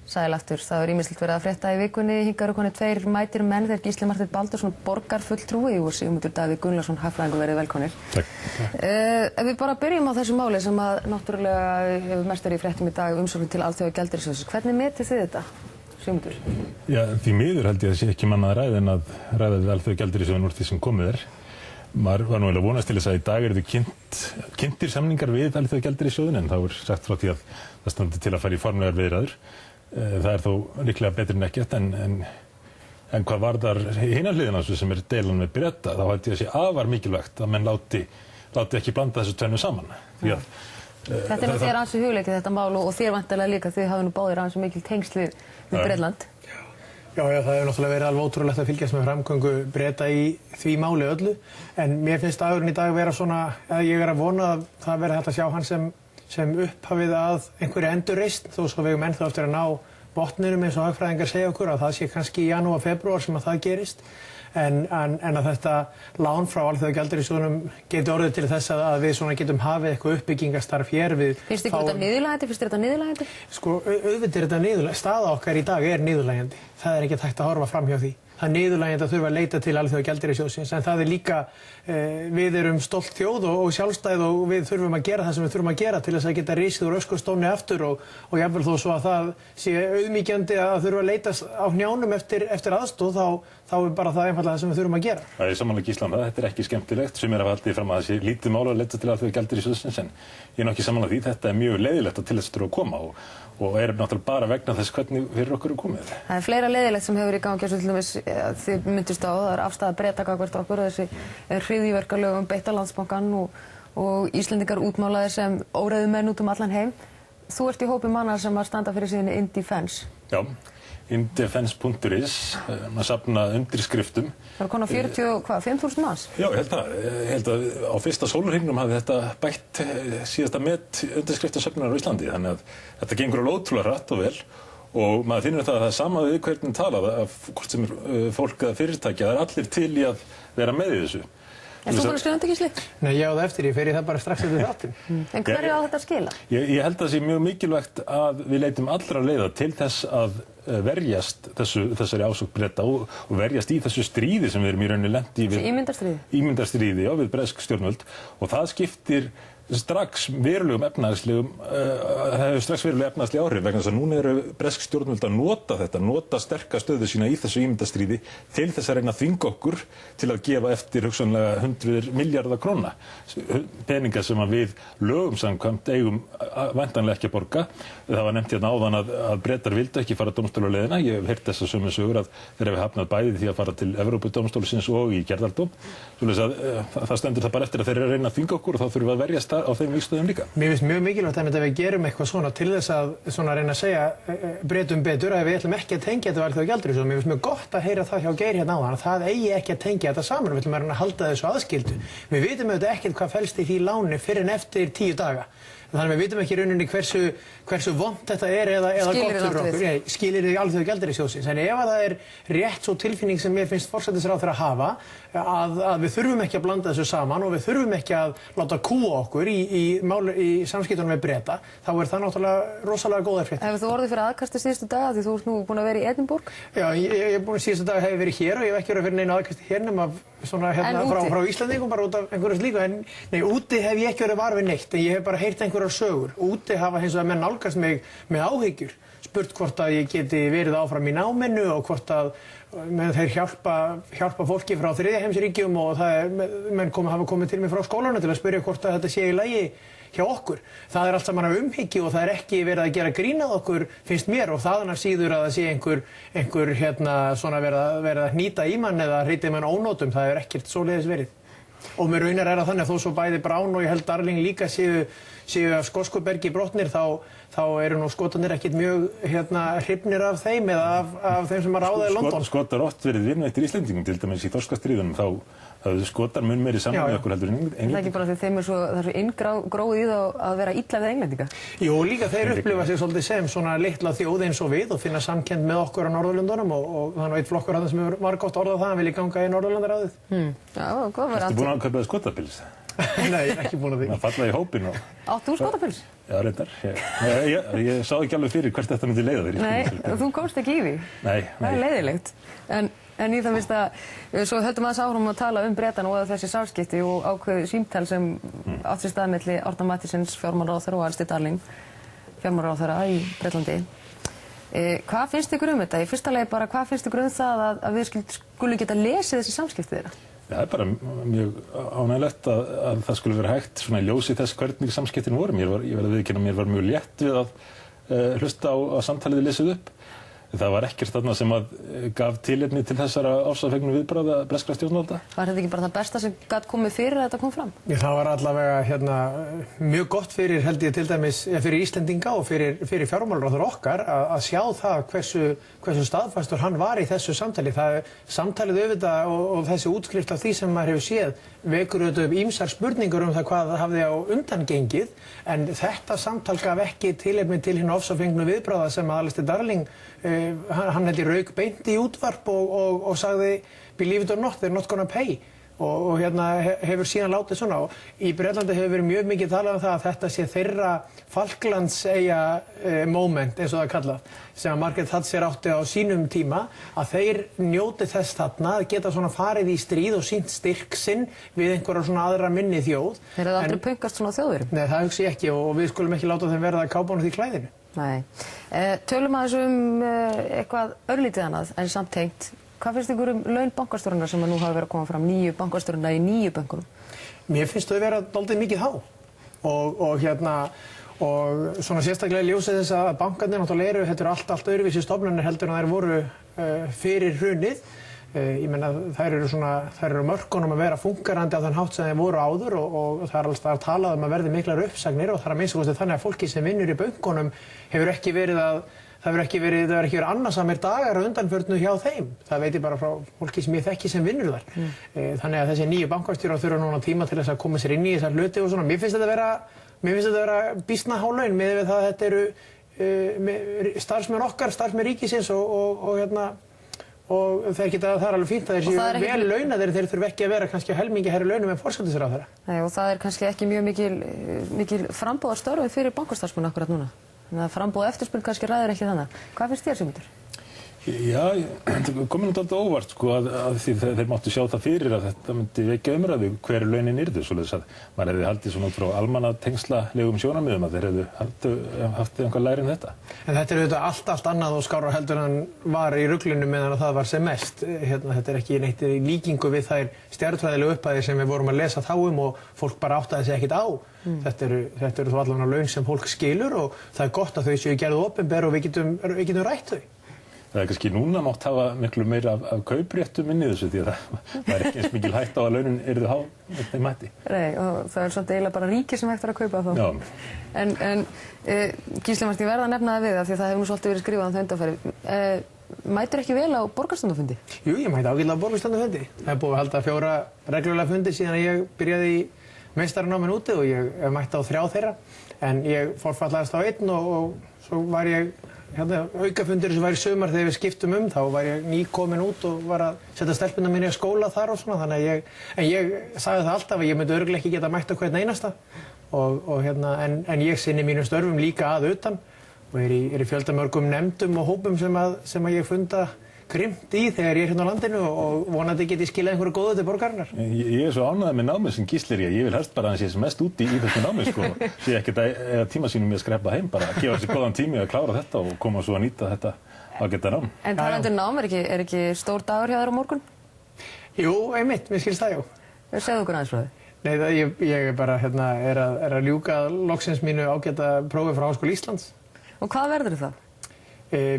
Sæl aftur. Það er ýmislegt verið að frétta í vikunni. Hingað eru konir tveir mætir menn, þeir Gísli Marteinn Baldursson, borgarfulltrúi, og Sigmundur Davíð Gunnlaugsson, hagfræðingur, verið velkomnir. Takk. Ef við bara byrjum á þessu máli sem að náttúrulega hefur mest verið í fréttum í dag, umsókn til Alþjóðagjaldeyrissjóðsins. Hvernig metið þið þetta, Sigmundur? Já, því miður held ég að sé ekki manna að ræða en að ræða við Alþjóðagjaldeyrissjóðinn úr því sem komið er. Maður var nú eiginlega vonast til þess að í dag eru kynntir samningar við Alþjóðagjaldeyrissjóðinn, en þá er sagt frá því að það standi til að fara í formlegar viðræður. Það er þó líklega betur en ekkert, en hvað varðar hina hliðina sem er deilan með Breta, þá held ég að sé afar mikilvægt að menn láti ekki blanda þessu tvennu saman. Þetta er þér ansi hugleikið þetta mál og þér vantarlega líka, þið hafa nú báðir ansi mikil tengsl við Bretland. Já, það hefur náttúrulega verið alveg ótrúlegt að fylgjast með framgöngu Breta í því máli öllu, en mér finnst dagurinn í dag vera svona, að ég er að vona að það verði hægt að sjá hann sem upphafið að einhverju endurreisn, þó svo við eigum ennþá eftir að ná botninum eins og hagfræðingar segja okkur að það sé kannski í janúar, febrúar sem að það gerist, en að þetta lán frá Alþjóðagjaldeyrissjóðnum geti orðið til þess að við svona getum hafið eitthvað uppbyggingastarf hér við. Finnst ykkur þetta niðurlægjandi? Finnst þetta niðurlægjandi? Sko, auðvitað er þetta niðurlægjandi. Staða okkar í dag er niðurlægjandi. Það er ekki hægt að horfa fram hjá því. Það er niðurlægjandi að þurfa að leita til Alþjóðagjaldeyrissjóðsins, en það er líka, við erum stolt þjóð og sjálfstæð og við þurfum að gera það sem við þurfum að gera til þess að geta risið úr öskustónni aftur og jafnvel þó svo að það sé auðmýkjandi að þurfa að leita á hnjánum eftir aðstoð, þá er bara það einfaldlega það sem við þurfum að gera. Það er samanlega Gísli það, þetta er ekki skemmtilegt, sem er að haldið fram að það sé lítið mál að leita til Alþjóðagjaldeyrissjóðsins, en ég er ekki samanlega því, þetta er mjög leiðilegt og til þess þurfa að koma og er náttúrulega bara vegna þess hvernig fyrir okkur er komið. Það er fleira leiðilegt sem hefur í gangi, eins og til dæmis þið myndist á, það er afstaða Breta gagnvart okkur, þessi hryðjuverkalög beita Landsbankann og Íslendingar útmálaðir sem óreiðumenn út allan heim. Þú ert í hópi manna sem að standa fyrir síðan Indefence. Já, indefence.is, að safna undirskriftum. Það eru konar 45.000 manns? Já, ég held að á fyrsta sólarhringnum hafi þetta bætt síðasta met undirskriftasöfnunar á Íslandi, þannig að þetta gengur alveg ótrúlega hratt og vel og maður finnur það að það er sama við hvernig talað, að hvort sem er fólk eða fyrirtæki, það er allir til í að vera með í þessu. Er þú bara skrifandi, Gísli? Nei, ég á það eftir, ég fer í það bara strax eftir þáttinn. En hverju á þetta að skila? Ég held að það sé mjög mikilvægt að við leitum allra leiða til þess að verjast þessari ásókn Breta og verjast í þessu stríði sem við erum í rauninni lent í. Ímyndarstríði? Ímyndarstríði, já, við bresk stjórnvöld, og það skiptir strax verulegum efnahagslegum, það hefur strax veruleg efnahagsleg áhrif vegna þess að núna eru bresk stjórnvöld að nota sterka stöðu sína í þessu ímyndarstríði til þess að reyna að þvinga okkur til að gefa eftir hugsanlega 100 milljarða króna. Peningar sem að við lögum samkvæmt eigum væntanlega ekki að borga. Það var nefnt hérna áðan að Bretar vildu ekki fara dómstólaleiðina. Ég hef heyrt þessa sömu sögur að þeir hafi hafnað bæði því að fara til Evrópudómstólsins og í gerðardóm. Það stendur það bara eftir að þeir eru að reyna að þvinga okkur og þá þurfum við að verjast á þeim vígstöðum líka. Mér finnst mjög mikilvægt að við gerum eitthvað svona til þess að reyna að segja Bretum betur að við ætlum ekki að tengja þetta við Alþjóðagjaldeyrissjóðinn. Mér finnst mjög gott að heyra það hjá Geir hérna áðan að það eigi ekki að tengja þetta saman. Við ætlum að reyna að halda þessu aðskildu. Við vitum auðvitað ekkert hvað felst í því láni fyrr en eftir 10 daga. Þannig við vitum ekki í rauninni hversu vont þetta er eða gott fyrir okkur. Skilyrði Alþjóðagjaldeyrissjóðsins. En ef það er rétt svo tilfinning sem mér finnst forsætisráðherra að hafa, að við þurfum ekki að blanda þessu saman og við þurfum ekki að láta kúga okkur í samskiptunum með Breta, þá er það náttúrulega rosalega góðar fréttir. Hefur þú orðið fyrir aðkasti síðustu daga því þú ert nú búin að vera í Edinborg? Já, síðustu daga hef ég verið hér og ég hef ekki verið fyrir neina aðkasti hér nema svona frá Íslandingum bara út af einhverju slíku. En nei, úti hef ég ekki verið var við neitt, en ég hef bara heyrt einhverjar sögur. Úti hafa hins vegar menn nálgast mig með áhyggjur, spurt hvort að ég geti verið áfram í náminu og hvort að þeir hjálpa fólki frá þriðja heimsríkjum og menn hafa komið til mig frá skólanum til að spyrja hvort að þetta sé í lagi hjá okkur. Það er allt saman af umhyggju og það er ekki verið að gera grín að okkur, finnst mér, og þaðan af síður að það sé einhver svona verið að hnýta í mann eða hreyta í mann ónótum, það er ekkert svoleiðis verið. Og með raunar er það þannig að þó svo bæði Brown og ég held Darling líka séu af skoskubergi brotnir, þá eru nú Skotarnir ekkert mjög hrifnir af þeim eða af þeim sem að ráða í London. Skotar oft verið vinveittir Íslendingum, til dæmis í þorskastríðunum, þá Skotar mun meiri saman með okkur heldur en Englendingar. Það er ekki bara því þeim það er svo inngróið í það að vera illa við Englendinga? Jú, líka þeir upplifa sig svolítið sem svona litla þjóð eins og við og finna samkennd með okkur á Norðurlöndunum og þannig eitt flokkur sem hefur margótt orðað það, hann vilji ganga í Norðurlandaráðið. Já, góð verið. Ertu búin að kaupa þér Skotapils? Nei, ég er ekki búin að því. Það falla í hópinn og... Átt þú skotapils? Já, reyndar. Ég sá ekki alveg fyrir hvert þetta myndi leiða þér. Nei, þú komst ekki í því. Nei. Það er leiðilegt. En í það finnst að, svo höldum aðeins áfram að tala Bretann og þessi samskipti og ákveðu símtal sem átt sér stað milli Árna Mathiesens fjármálaráðherra og Alistair Darling, fjármálaráðherra í Bretlandi. Hvað finnst ykkur þetta? Í fyrsta lagi bara, hvað finnst ykkur það að við skulum geta lesið þessi samskipti þeirra? Það er bara mjög ánægilegt að það skulle vera hægt svona í ljósi þess hvernig samskiptin voru. Ég verð að viðurkenna að mér var mjög létt við að hlusta á samtalið lesið upp. Það var ekkert þarna sem að gaf tilefni til þessara ofsafengnu viðbragða breskra stjórnvalda. Var þetta ekki bara það besta sem gat komið fyrir að þetta kom fram? Það var allavega mjög gott fyrir, held ég til dæmis, fyrir Íslendinga og fyrir fjármálaráðherra okkar að sjá það hversu staðfastur hann var í þessu samtali. Samtalið auðvitað og þessi útskrift af því sem maður hefur séð vekur auðvitað upp ýmsar spurningur það hvað það hafði á undangengið, en þetta samtal gaf ekki tilefni til hinn ofsafengnu viðbragða sem að Alistair Darling hann held ég rauk beint í útvarp og sagði believe it or not, they're not gonna pay og hefur síðan látið svona og í Bretlandi hefur verið mjög mikið talað það að þetta sé þeirra Falklandseyja moment eins og það kallað sem að Margaret Thatcher átti á sínum tíma að þeir njóti þess þarna að geta svona farið í stríð og sýnt styrk sinn við einhverja svona aðra minni þjóð. Þeir hefðu aldrei punkast svona á Þjóðverjum? Nei, það hugsa ég ekki og við skulum ekki láta þeim verða að kápa því klæðinu. Nei. Tölum aðeins eitthvað örlítið annað en samt tengt. Hvað finnst ykkur laun bankastjóranna sem nú hafa verið að koma fram, 9 bankastjóranna í 9 bönkunum? Mér finnst þau vera dálítið mikið há og svona sérstaklega ljósið þess að bankarnir náttúrulega eru, þetta eru allt öðruvísi stofnanir heldur en þær voru fyrir hrunið. Ég meina þær eru mörkunum að vera fungerandi á þann hátt sem þeir voru áður og það er alltaf talað að verði miklar uppsagnir og það er að minnsta kosti þannig að fólki sem vinnur í bönkunum hefur ekki verið annasamir dagar á undanförnu hjá þeim. Það veit ég bara frá fólki sem ég þekki sem vinnur þar. Þannig að þessi 9 bankastjórar þurfa núna tíma til þess að koma sér inn í þessar hluti og svona. Mér finnst þetta vera býsna há laun miðað við það að þetta eru starfsmenn okkar, starfsmenn ríkisins og það er alveg fínt að þeir séu vel launaðir, þeir þurfa ekki að vera kannski helmingi hærri launum en forsætisráðherra. Nei, og það er kannski ekki mjög mikil frambúðarstörfi fyrir bankastarfsmenn akkurat núna. Þannig að frambúð og eftirspurn kannski ræður ekki þannig. Hvað finnst þér, Sigmundur? Já, það komið náttúrulega óvart að því þeir máttu sjá það fyrir að þetta myndi vekja umræðu hver launin yrðu, svoleiðis að maður hefði haldið svona út frá almannatengslalegu sjónarmiðum að þeir hefðu haft einhver læri en þetta. En þetta er auðvitað allt annað og skárra heldur en var í ruglinu meðan að það var sem mest. Þetta er ekki neitt í líkingu við þær stjarnfræðilegu upphæðir sem við vorum að lesa þá og fólk bara áttaði sig ekkert á. Þetta eru þó allavega laun sem fólk skilur og það er gott að þau séu gerð opinber og við getum rætt þau. Það er kannski núna mátt hafa miklu meira af kaupréttum inn í þessu því að það er ekki eins mikil hætt á að launin yrðu há með þeim hætti. Nei, og það er svolítið eiginlega bara ríkið sem hægt er að kaupa þá. Já. En Gísli, ég verð að nefna það við af því að það hefur nú svolítið verið skrifað það undanfarið. Mætir ekki vel á borgarstjórnarfundi? Jú, ég mæti ágætlega á borgarstjórnarfundi. Það er búið að halda 4 reglulega fundi síðan ég byrjaði í meistaranáminu úti og ég mætti á 3 þeirra. En ég forfallaðist á 1 og svo var ég aukafundur sem var í sumar þegar við skiptum þá var ég nýkomin út og var að setja stelpuna mín í skóla þar og svona þannig að ég sagði það alltaf að ég myndi örugglega ekki geta mætt á hvern einasta en ég sinni mínum störfum líka að utan og er í fjöldamörgum nefndum og hópum sem ég funda grimmt í þegar ég er hérna á landinu og vonandi get ég skilað einhverju góðu til borgarinnar. Ég er svo ánægður með námið sem Gísli er ég vil helst bara að hann sé sem mest úti í þessu námið sko. Sé ekkert að tíma sínum með að skreppa heim bara að gefa sér góðan tími að klára þetta og koma svo að nýta þetta að geta nám. En talandi um nám, er ekki stór dagur hjá þér á morgun? Jú, einmitt, mér skilst það, jú. Segðu okkur aðeins frá því. Nei, ég er bara er að ljúka loksins mínu ágæta prófi frá Háskóla Íslands. Og hvað verður það?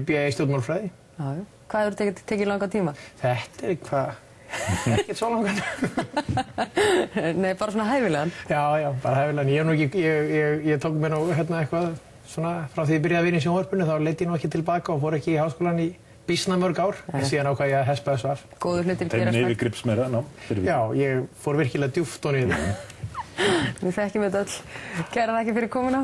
BA í stjórnmálafræði. Já. Hvað hefur tekið langa tíma? Þetta er ekkert svo langan. Nei, bara svona hæfilegan? Já, bara hæfilegan. Ég tók mér nú eitthvað svona frá því ég byrjaði að vinna í sjónvarpinu, þá leiti ég nú ekki tilbaka og fór ekki í háskólan í býsna mörg ár. En síðan ákvað ég að hespa þessu af. Góður hlutir gerast. Þeim yfirgrips meira, ná. Já, ég fór virkilega djúpt og niður. Við þekkjum þetta öll. Kærar þakkir fyrir komuna.